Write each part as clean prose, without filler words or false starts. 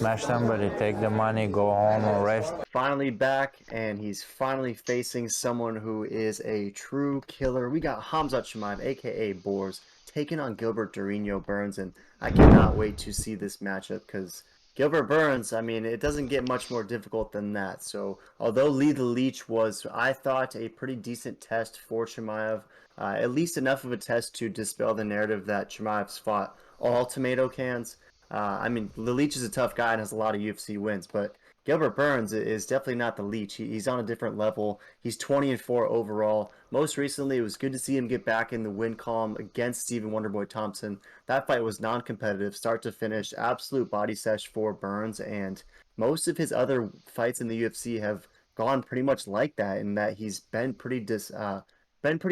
smash somebody, take the money, go home or rest. Finally back, and he's finally facing someone who is a true killer. We got Khamzat Chimaev, aka Boars, taking on Gilbert Burns, and I cannot wait to see this matchup because Gilbert Burns, I mean, it doesn't get much more difficult than that. So, although Lee the Leech was, I thought, a pretty decent test for Chimaev, at least enough of a test to dispel the narrative that Chimaev's fought all tomato cans. I mean, the Leech is a tough guy and has a lot of UFC wins, but Gilbert Burns is definitely not the Leech. He's on a different level. He's 20-4 overall. Most recently, it was good to see him get back in the win column against Stephen Wonderboy Thompson. That fight was non-competitive, start to finish, absolute body sesh for Burns, and most of his other fights in the UFC have gone pretty much like that, in that he's been pretty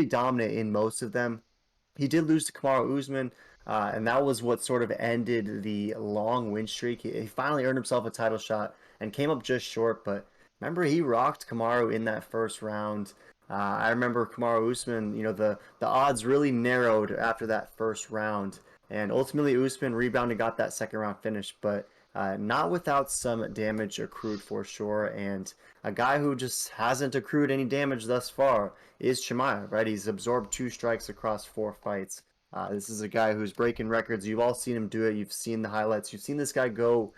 dominant in most of them. He did lose to Kamaru Usman, and that was what sort of ended the long win streak. He finally earned himself a title shot and came up just short. But remember, he rocked Kamaru in that first round. I remember Kamaru Usman. The odds really narrowed after that first round, and ultimately Usman rebounded, got that second round finish, but not without some damage accrued for sure. And a guy who just hasn't accrued any damage thus far is Chimaev, right? He's absorbed 2 strikes across 4 fights. This is a guy who's breaking records. You've all seen him do it. You've seen the highlights. You've seen this guy go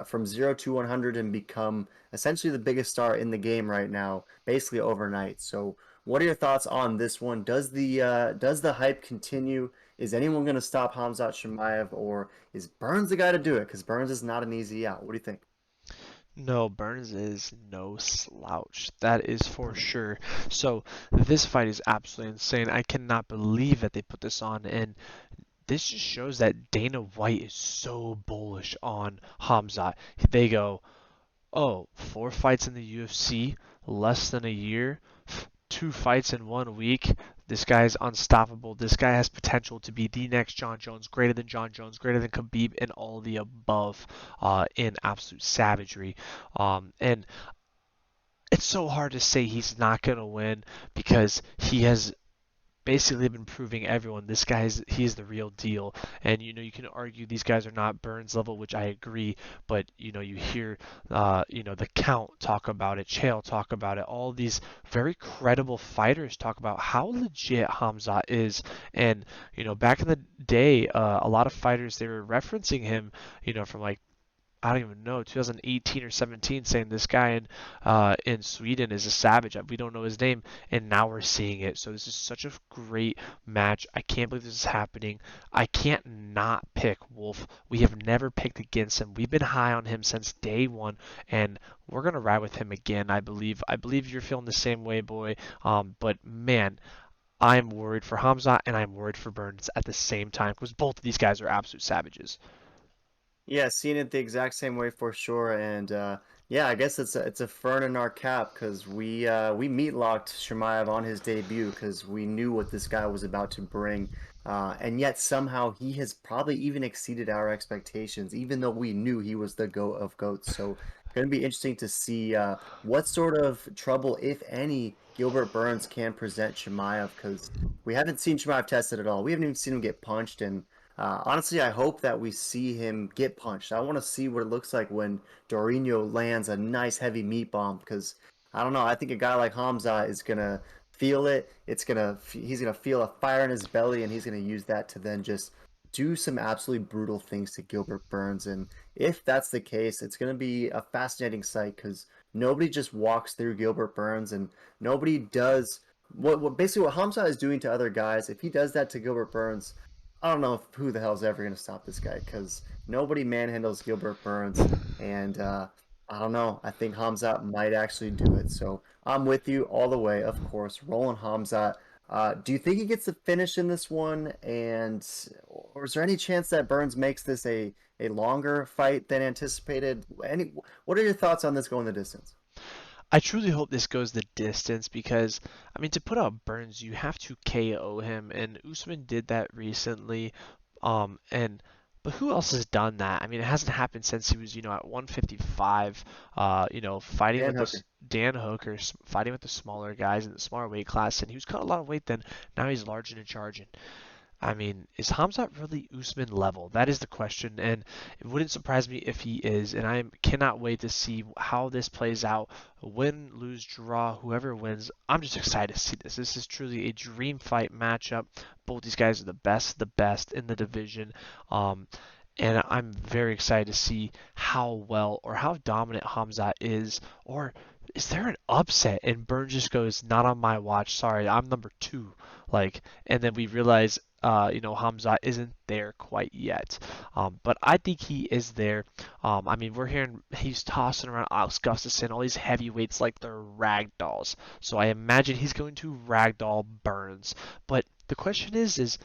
from 0 to 100 and become essentially the biggest star in the game right now, basically overnight. So, what are your thoughts on this one? Does the hype continue? Is anyone going to stop Khamzat Chimaev, or is Burns the guy to do it? Because Burns is not an easy out. What do you think? No, Burns is no slouch. That is for sure. So this fight is absolutely insane. I cannot believe that they put this on, and this just shows that Dana White is so bullish on Hamzat. They go, oh, 4 fights in the UFC, less than a year, 2 fights in 1 week. This guy's unstoppable. This guy has potential to be the next John Jones, greater than John Jones, greater than Khabib, and all the above in absolute savagery. And it's so hard to say he's not going to win because he has basically been proving everyone this guy's he's the real deal. And you can argue these guys are not Burns level, which I agree, but you hear the Count talk about it, Chael talk about it, all these very credible fighters talk about how legit Hamzat is. And back in the day, a lot of fighters, they were referencing him, from like, I don't even know, 2018 or 17, saying this guy in Sweden is a savage. We don't know his name, and now we're seeing it. So this is such a great match. I can't believe this is happening. I can't not pick Wolf. We have never picked against him. We've been high on him since day one, and we're gonna ride with him again. I believe. I believe you're feeling the same way, boy. But man, I'm worried for Hamza and I'm worried for Burns at the same time because both of these guys are absolute savages. Yeah, seeing it the exact same way for sure, and yeah, I guess it's a fern in our cap because we meat locked Shemaev on his debut because we knew what this guy was about to bring, and yet somehow he has probably even exceeded our expectations, even though we knew he was the goat of goats. So, going to be interesting to see what sort of trouble, if any, Gilbert Burns can present Shemaev because we haven't seen Shemaev tested at all. We haven't even seen him get punched, and honestly, I hope that we see him get punched. I want to see what it looks like when Dorino lands a nice heavy meat bomb because I don't know. I think a guy like Hamza is gonna feel it. He's gonna feel a fire in his belly, and he's gonna use that to then just do some absolutely brutal things to Gilbert Burns. And if that's the case, it's gonna be a fascinating sight because nobody just walks through Gilbert Burns, and nobody does what basically what Hamza is doing to other guys. If he does that to Gilbert Burns, I don't know who the hell's ever going to stop this guy because nobody manhandles Gilbert Burns. And I don't know. I think Hamzat might actually do it. So I'm with you all the way, of course. Roland Hamzat. Do you think he gets the finish in this one? Or is there any chance that Burns makes this a longer fight than anticipated? What are your thoughts on this going the distance? I truly hope this goes the distance because, I mean, to put out Burns, you have to KO him, and Usman did that recently. And but who else has done that? I mean, it hasn't happened since he was, at 155. Fighting Dan with this Hooker. Dan Hooker, fighting with the smaller guys in the smaller weight class, and he was cut a lot of weight then. Now he's large and in charge. And I mean, is Khamzat really Usman level? That is the question, and it wouldn't surprise me if he is. And I cannot wait to see how this plays out. Win, lose, draw, whoever wins. I'm just excited to see this. This is truly a dream fight matchup. Both these guys are the best in the division. And I'm very excited to see how well or how dominant Khamzat is, or is there an upset and Burns just goes, not on my watch, sorry, I'm number 2, like, and then we realize, Khamzat isn't there quite yet, but I think he is there. I mean, we're hearing he's tossing around Alex Gustafsson, all these heavyweights like they're rag dolls, so I imagine he's going to ragdoll Burns, but the question is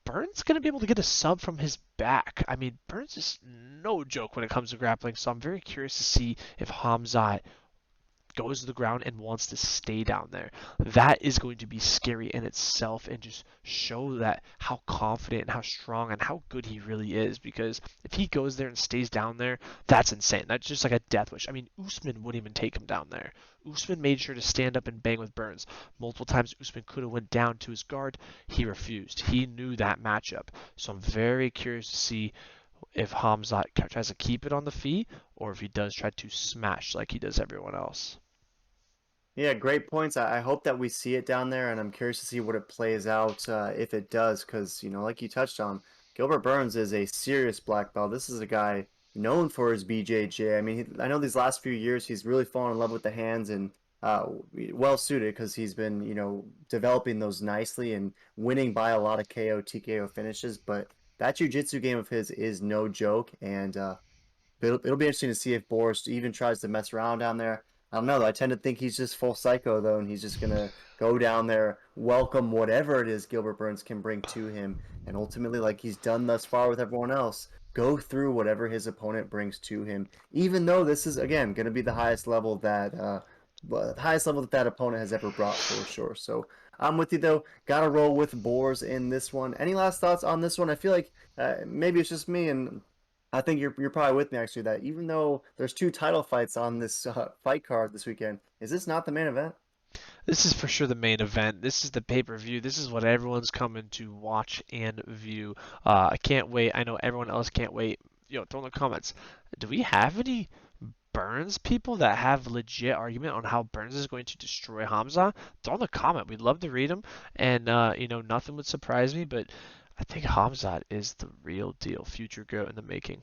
Burns going to be able to get a sub from his back? I mean, Burns is no joke when it comes to grappling, so I'm very curious to see if Khamzat goes to the ground and wants to stay down there. That is going to be scary in itself and just show that how confident and how strong and how good he really is, because if he goes there and stays down there, that's insane. That's just like a death wish. I mean, Usman wouldn't even take him down there. Usman made sure to stand up and bang with Burns. Multiple times Usman could have went down to his guard. He refused. He knew that matchup. So I'm very curious to see if Khamzat tries to keep it on the feet or if he does try to smash like he does everyone else. Yeah, great points. I hope that we see it down there, and I'm curious to see what it plays out if it does, because, like you touched on, Gilbert Burns is a serious black belt. This is a guy known for his BJJ. I mean, I know these last few years he's really fallen in love with the hands and well suited because he's been, developing those nicely and winning by a lot of KO, TKO finishes. But that jiu-jitsu game of his is no joke, and it'll be interesting to see if Boris even tries to mess around down there. I don't know, though. I tend to think he's just full psycho, though, and he's just going to go down there, welcome whatever it is Gilbert Burns can bring to him, and ultimately, like he's done thus far with everyone else, go through whatever his opponent brings to him, even though this is, again, going to be the highest level that opponent has ever brought, for sure. So I'm with you, though. Got to roll with Boars in this one. Any last thoughts on this one? I feel like maybe it's just me, and I think you're probably with me, actually, that even though there's 2 title fights on this fight card this weekend, is this not the main event? This is for sure the main event. This is the pay-per-view. This is what everyone's coming to watch and view. I can't wait. I know everyone else can't wait. Throw in the comments. Do we have any Burns people that have legit argument on how Burns is going to destroy Hamza? Throw in the comment. We'd love to read them. And, nothing would surprise me, but I think Hamza is the real deal. Future GOAT in the making.